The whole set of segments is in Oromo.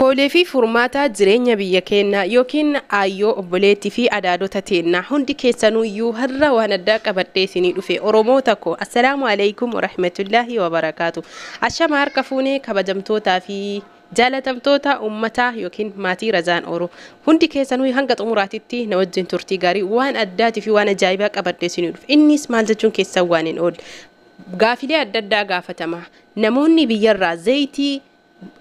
Rakkoolee fi furmaata jireenya biyya keenyaa yookiin aayyoo obboleettii fi adaadota teennaa hundi keessanuyyuu har'a waan addaa qabadhee isinii dhufe Oromoo tokko. Assalaamu alaykum warahmatullaahi wabarakaatu. Ashama harka fuunee kabajamtootaa fi jaalatamtoota ummataa yookiin maatii Razaan Oro hundi keessanuu hanga xumuraatitti na wajjin turtii gaarii waan addaatii fi waan ajaa'ibaa qabadhee isinii dhufe. Innis maal jechuun keessan waan hin oolle. Gaafilee adda addaa gaafatama. Namoonni biyyarraa zayitii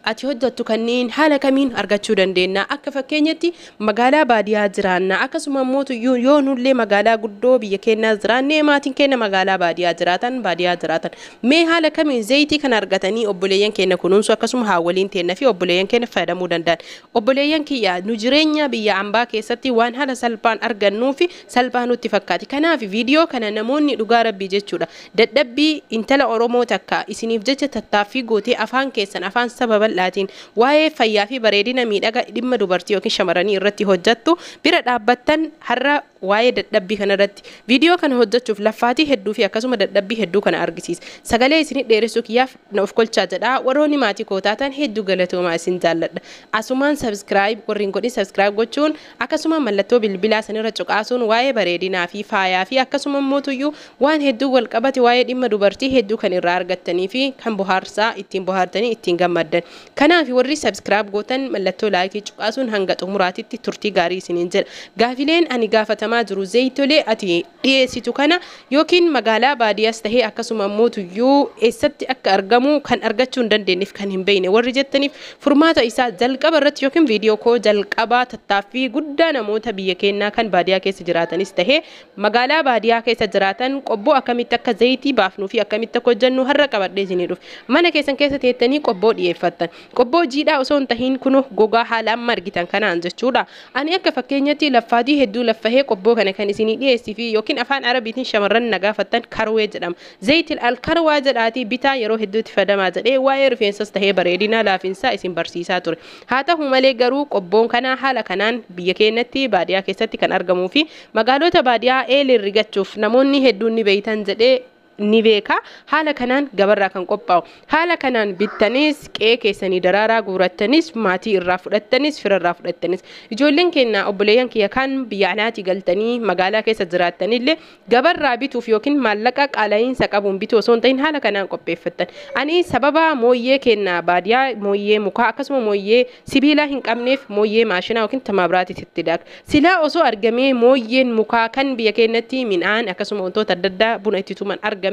ati hojjattu kanneen haala kamiin argachuu dandeenya akka fakkeenyatti magaalaa baadiyyaa jiraanna akkasuma mootu yoo nullee magaalaa guddoo biyya keenyaa jiraanne maatiin keenya magaalaa baadiyyaa jiraatan mee haala kamiin zayitii kan argatanii obboleeyyan keenya kunuunsu akkasuma haawwaliin teenya fi obboleeyyan keenya fayyadamuu danda'an obboleeyyan kiyya nu jireenya biyya ambaa keessatti waan haala salphaan argannuu fi salphaan nutti fakkaati kanaaf viidiyoo kana namoonni dhugaa rabbii jechuudha dadhabbii intala Oromoo takka isiniif jecha tattaaffii gootee afaan keessan afaan bal'aatiin waa'ee fayyaa fi bareedina miidhaga dhimma dubartii yookiin shamarranii irratti hojjattu bira dhaabbattan har'a waa'ee dadhabbii kana irratti viidiyoo kana hojjachuuf laffaatii hedduu fi akkasuma dadhabbii hedduu kana argisiisa sagalee isinii dheeressuu kiyyaaf na of kolchaa jedha warroonni maatii kootaatan hedduu galatoomaa isin jaalladha asumaan subscribe warriin godhin subscribe gochuun akkasuma mallattoo bilbilaa sanirra cuqaasuun waa'ee bareedinaa fi faayaa fi akkasuma mootuyyuu waan hedduu wal qabate waa'ee dhimma dubartii hedduu kan irraa argattanii fi kan bohaarsaa ittiin bohaartanii ittiin gammaddan kanaaf warri subscribe gootan mallattoo like cuqaasuun hanga xumuraatitti turtii gaarii isiniin jedha gaafileen ani gaafatamaa jiru zayitolee ati dhiyeessitu kana yookiin magaalaa baadiyyaas tahee akkasuma mootuyyuu eessatti akka argamu kan argachuu hin dandeenyeef kan hin beekne warri jettaniif furmaata isaa jalqaba irratti yookiin viidiyoo koo jalqabaa tattaaffii guddaa namoota biyya keenyaa kan baadiyyaa keessa jiraatanis tahee magaalaa baadiyyaa keessa jiraatan qobboo akkamitti akka zayitii baafnuu fi akkamitti akka hojjennu har'a qabadhee isinii dhufe mana keessan keessa teettanii qobboo dhiyeeffatan qobboo jiidhaa osoo hin tahiin kuno gogaa haala amma argitan kanaan jechuudha ani akka fakkeenyatti laffaatii hedduu laffahee qobboo kana kan isinii dhiyeessii fi yookiin afaan arabiitiin shamarran nagaafattan karwee jedhama zayitil alkarwaa jedhaatii bitaa yeroo hedduutti fayyadamaa jedhee waa'ee rifeensas tahee bareedina laafinsaa isin barsiisaa ture haa ta'u malee garuu qobboon kana haala kanaan biyya keenyatti baadiyyaa keessatti kan argamuu fi magaalota baadiyyaa eelin rigachuuf namoonni hedduun ni beeytan jedhee ni beeka haala kanaan gabarraa kan qophaa'u haala kanaan bittanis qe'ee keessanii daraaraa guurattanis maatii irraa fudhattanis fira irraa fudhattanis ijoolleen keenya obboleeyyan kiyya kan biyya alaatti galtanii magaalaa keessa jiraattanillee gabarraa bituuf yookiin maallaqa qaala'iinsa qabuun bituu osoo hin ta'in haala kanaan qopheeffattan ani sababa mooyyee keenya baadiyyaa mooyyee mukaa akkasuma mooyyee sibiilaa hin qabneef mooyyee maashinaa yookiin tamaabraatiitti daak silaa osoo argamee mooyyeen mukaa kan biyya keenyatti midhaan akkasuma wantoota adda addaa buna itti tuman argame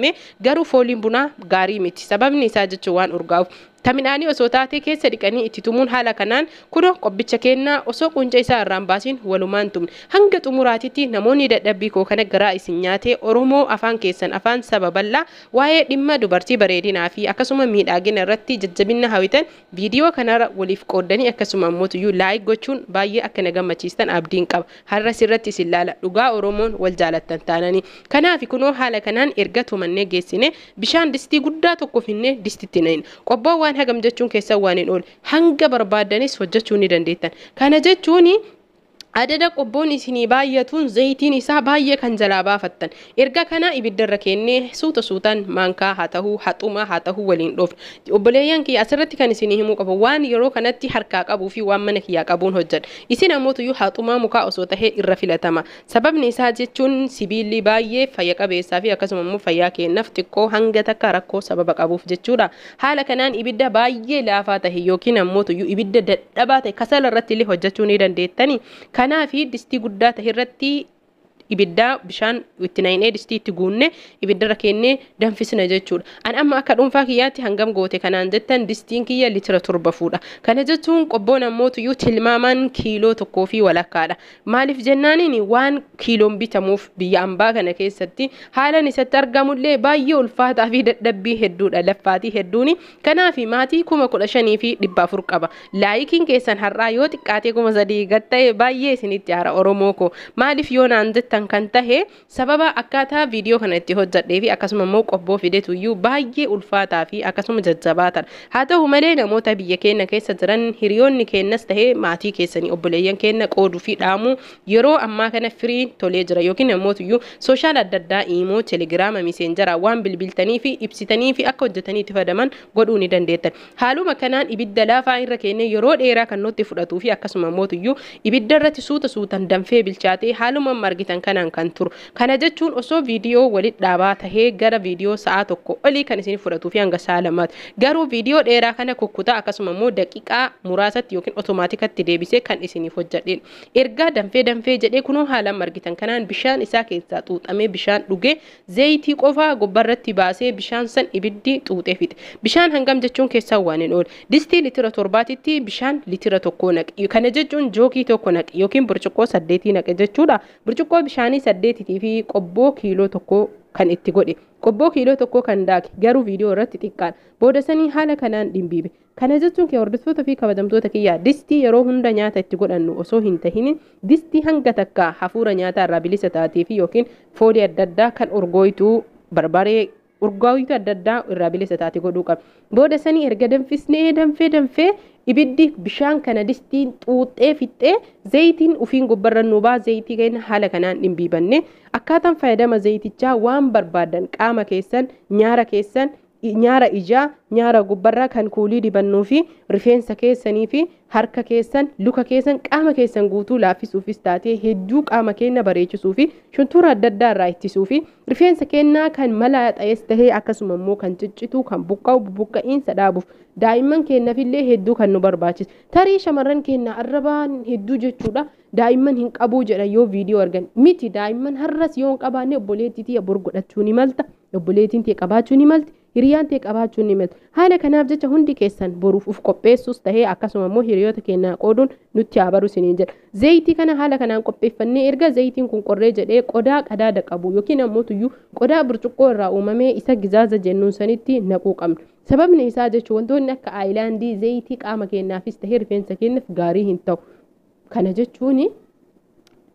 garuu fooliin bunaa gaarii miti sababni isaa jechuun waan urgaa'uuf taminaanii osoo taatee keessa dhiqanii itti tumuun haala kanaan kuno qobbicha keenyaa osoo qunca isaa irraan baasiin walumaan tumne hanga xumuraatitti namoonni dadhabbii koo kana garaa isin nyaatee Oromoo afaan keessan afaan saba bal'aa waa'ee dhimma dubartii bareedinaa fi akkasuma miidhagina irratti jajjabina hawwitan viidiyoo kanarra waliif qooddanii akkasuma mootuyyuu laayik gochuun baay'ee akka na gammachiistan abdiin qaba har'as irratti isin laala dhugaa Oromoon wal jaalattan taananii kanaaf kunoo haala kanaan erga tumannee geessine bishaan distii guddaa tokko finnee distitti na'in qobboo waan hagam jechuun keessan waan hin oolle hanga barbaadanis hojjechuu ni dandeettan kana jechuun adada qobboon isinii baay'atuun zayitiin isaa baay'ee kan jalaa baafattan erga kana ibiddarra kennee suutaan maankaa haa ta'uu haxuma haa ta'uu waliin dhoof obboleeyyan kiyya asirratti kan isinii himuu qabu waan yeroo kanatti harkaa qabuu fi waan mana kiyyaa qabuun hojjedha isin ammoo haxumaa mukaa osoo tahee irra filatama sababni isaa jechuun sibiilli baay'ee fayya qabeessaa fi akkasuma immoo fayyaa kennaaf xiqqoo hanga takka rakkoo sababa qabuuf jechuudha haala kanaan ibidda baay'ee laafaa tahe yookiin ammoo ibidda dadhabaa tahe kasala irratti illee hojjechuu ni dandeettani kanaafi distii guddaa ta'e irratti ibidda bishaan itti na'inee distii itti guunne ibiddarra kennee danfisna jechuudha an amma akka dhuunfaa kiyyaatti hangam goote kanaan jettan distiin kiyya litira 7 fuudha kana jechuun qobboon ammoo tilmaamaan kiiloo 1 fi walakkaadha maaliif jennaaniin waan kiiloon bitamuuf biyya ambaa kana keessatti haalan isatti argamullee baay'ee ulfaataa fi dadhabbii hedduudha laffaatii hedduuni kanaaf maatii 15,000 fi 400 qaba laayikiin keessan har'aa yoo xiqqaatee 3,000 gatta'e baay'ee isinitti haara Oromoo koo maaliif yoo naan jettan argitan kan tahe sababa akkaataa viidiyoo kana itti hojjedhee fi akkasuma immoo qobboo fidetu iyyuu baay'ee ulfaataa fi akkasuma jajjabaatan haa ta'u malee namoota biyya keenya keessa jiran hiriyoonni keenyas tahee maatii keessanii obboleeyyan keenya qooduu fi dhaamuu yeroo ammaa kana firiin tolee jira yookiin namoota iyyuu sooshaal adda addaa iimoo teelegiraama miseenjara waan bilbiltanii fi ibsitanii fi akka hojjetanii itti fayyadaman godhuu ni dandeettan haaluma kanaan ibidda laafaa irra keenya yeroo dheeraa kan nutti fudhatuu fi akkasuma immoo iyyuu ibidda irratti suutan danfee bilchaatee haaluma margitan kanaan kan turu kana jechuun osoo viidiyoo walitti dhaabaa tahee gara viidiyoo sa'a tokko olii kan isin fudhatuu fi hanga sa'a lamaatti garuu viidiyoo dheeraa kana kukkutaa akkasuma immoo daqiiqaa muraasatti yookiin otomaatikatti deebisee kan isiniif hojjedheen erga danfee jedhee kunoo haala margitan kanaan bishaan isaa keessaa xuuxamee bishaan dhugee zayitii qofaa gubbarratti baasee bishaan san ibiddi xuuxee fixe bishaan hangam jechuun keessaa waan hin oole distii litira 7tti bishaan litira 1 naqi kana jechuun jookii tokko naqi yookiin burcuqqoo 8 naqe jechuudha burcuqqoo bishaanii 8 fi qobboo kiiloo 1 kan itti godhe qobboo kiiloo 1 kan daake garuu viidiyoo irratti xiqqaan booda sanii haala kanaan dhimbiibe kana jechuun kee hordoftoota fi kabajamtoota kiyyaa distii yeroo hunda nyaata itti godhannu osoo hin tahin distii hanga takka hafuura nyaataa irraa bilisa taatee fi yookiin foolii adda addaa kan urgooyituu barbaree urgooyituu adda addaa irraa bilisa taatee godhuu qaba booda sanii erga danfee ibiddi bishaan kana distiin xuuxee fixee zayitiin ufiin gubbarra nubaa zayitii keenya haala kanaan dhimbiibanne akkaataan fayyadama zayitichaa waan barbaadan qaama keessan nyaara keessan nyaara ijaa nyaara gubbarraa kan kuulii dibannuu fi rifeensa keessanii fi harka keessan luka keessan qaama keessan guutuu laaffisuufis taatee hedduu qaama keenya bareechisuu fi shuntuura adda addaa irraa ittisuu fi rifeensa keenyaa kan mala xayees tahee akkasuma immoo kan ciccituu kan buqqa'u buqqa'iinsa dhaabuuf daa'imman keenyaafillee hedduu kan nu barbaachisa tarii shamarran keenya arrabaan hedduu jechuudha daa'imman hin qabuu jedha yoo viidiyoo argan miti daa'imman har'as yoo hin qabaanne obboleettii abur godhachuu ni malta obboleettiin tee qabaachuu ni malti hiriyaan tee qabaachuu ni malti haala kanaaf jecha hundi keessan boruuf uf qopheessuus tahee akkasuma immoo hiriyoota keenya qooduun nutti haa baru siniin jedha zayitii kana haala kanaan qopheeffannee erga zayitiin kun qorree jedhee qodaa qadaada qabu yookiin ammoo tuyyuu qodaa burcuqqoo irraa uumamee isa gizaaza jennuun sanitti naquu qabna sababni isaa jechuun wantoonni akka aayilaandii zayitii qaama keenyaafis tahee rifeensa keenyaaf gaarii hin ta'u kana jechuun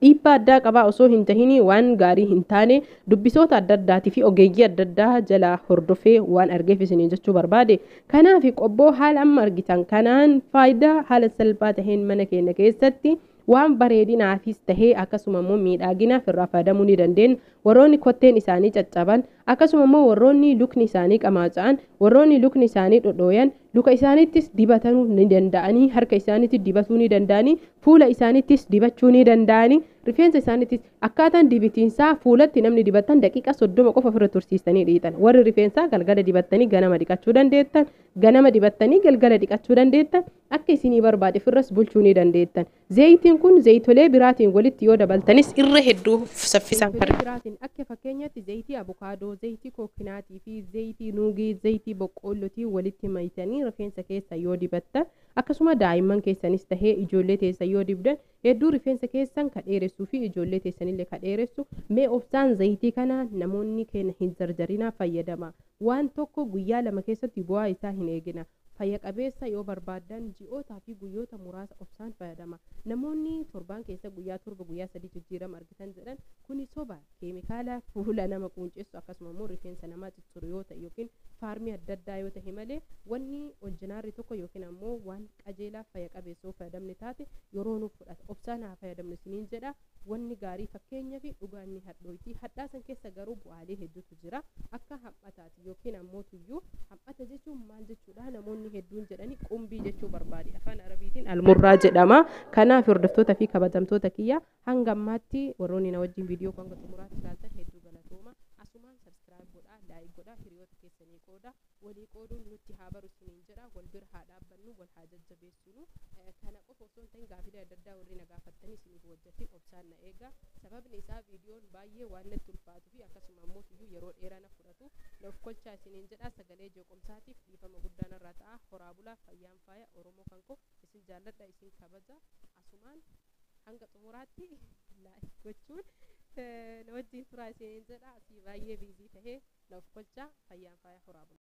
dhiibbaa addaa qabaa osoo hin tahin waan gaarii hin taane dubbisoota adda addaatii fi ogeeyyii adda addaa jala hordofee waan argeef isinii jechuu barbaade kanaaf qobboo haala amma argitan kanaan faayidaa haala salphaa taheen mana keenya keessatti waan bareedinaafis tahee akkasuma immoo miidhaginaaf irraa fayyadamuu ni dandeenya warroonni kotteen isaanii caccaban akkasuma immoo warroonni lukni isaanii qamaaca'an warroonni lukni isaanii dhodhooyan luka isaanittis dibatanuu ni danda'anii harka isaaniitti dibatuu ni danda'anii fuula isaanittis dibachuu ni danda'anii rifeensa isaanittis akkaataan dibitiinsaa fuulatti namni dibatan daqiiqa 30 qofa ofirra tursiistanii dhiitan warri rifeensaa galgala dibattanii ganama dhiqachuu dandeettan ganama dibattanii galgala dhiqachuu dandeettan akka isinii barbaade ofirras bulchuu ni dandeettan zayitiin kun zayitolee biraatiin walitti yoo dabaltanis irra hedduu saffisaan biraatiin akka fakkeenyaatti zayitii abukaadoo zayitii kookinaatii fi zayitii nuugii zayitii boqqollootii walitti makanii rifeensa keessa yoo dibattan akkasuma daa'imman keessanis tahee ijoollee teessan yoo dibdan hedduu rifeensa keessan ka dheeressuu fi ijoollee teessanillee ka dheeressu mee obsaan zayitii kana namoonni keenya hin jarjarinaa fayyadama waan tokko guyyaa 2 keessatti bu'aa isaa hin eegina fayya qabeessa yoo barbaadan ji'ootaa fi guyyoota muraasa obsaan fayyadama namoonni torban keessa guyyaa 7 guyyaa 3 jijjiirama argitan jedhan kuni soba keemikaala fuula nama quunceessu akkasuma immoo rifeensa namaa cicciruu yoo ta'e yookiin faarmii adda addaa yoo ta'e malee wanni orjinaarri tokko yookiin ammoo waan qajeelaa fayya qabeessa fayyadamne taate yeroo nuuf fudhata obsaan haa fayyadamnu isiniin jedha wanni gaarii fakkeenyaa fi dhugaanni hadhooyti hadhaasan keessa garuu bu'aalee hedduutu jira akka haphataati yookiin ammoo tuyyuu haphata jechuun maal jechuudha namoonni hedduun jedhanii qumbii jechuu barbaade afaan arabiitiin almurraa jedhama kanaaf hordoftoota fi kabajamtoota kiyya hanga ammaatti warroonni na wajjin viidiyoo kan xumuraatti ilaaltan hedduu galatooma asumaan subscribe godhaa laayik godhaa hiriyoota keessanii qooda walii qooduun nutti haa baru isiniin jedha wal bira haa dhaabbannu wal haa jajjabeessinu kana qofa osoo hin ta'in gaafilee adda addaa warri na gaafattanii isiniif wajjattiin obsaan na eega sababni isaa viidiyoon baay'ee waan natti ulfaatu fi akkasuma ammoo yeroo dheeraa na fudhatu naaf kolchaa isiniin jedha sagalee jeequmsaatiif dhiifama guddaan irraa ta'a horaa bulaa fayyaan faaya oromoo kan koo isin jaalladha isin kabaja asumaan hanga xumuraatti laayik gochuun na wajjin turaa isiniin jedha asii baay'ee biizii tahee naaf kolchaa fayyaan faaya horaa bulaa